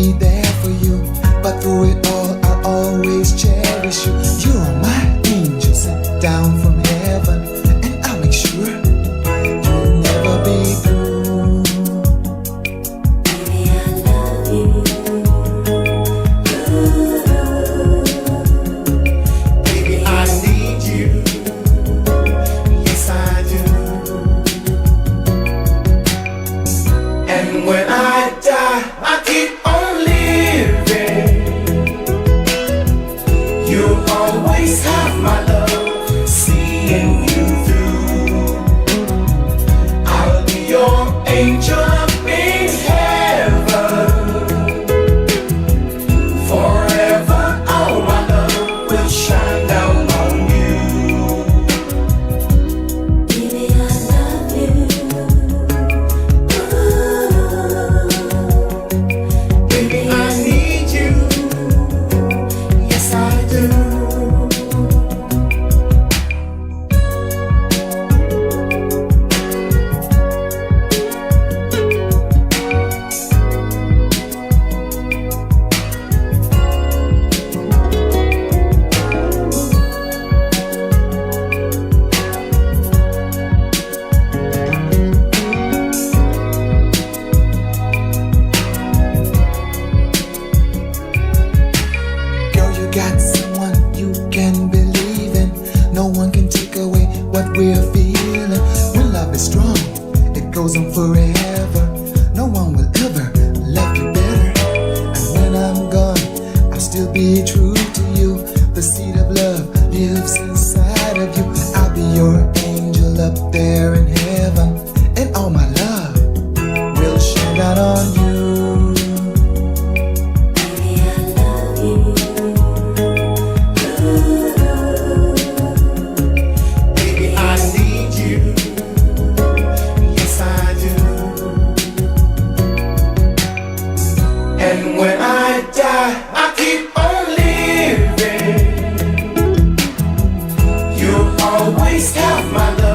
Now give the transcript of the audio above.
be there for you, but through it all I'll always cherish you. You're my angel sent down from heaven, and I'll make sure you'll never be through. Baby, I love you. Baby, I need you. Yes, I do. And when I die, I keep on living. You'll always have my love, seeing you through. I'll be your angel up in heaven. Forever, all my love will shine down on you. Baby, I love you. Baby, I need you. Yes, I do. Girl, you got someone you can believe in. No one can take away what we're feeling. When love is strong, it goes on forever. No one will ever love you better. And when I'm gone, I'll still be true to you. The seed of love lives inside of you. I'll be your angel up there in heaven, and all my love will shine down on you. Baby, I love you. Baby, I need you. Yes, I do. And when I die, I keep on living. You'll always have my love.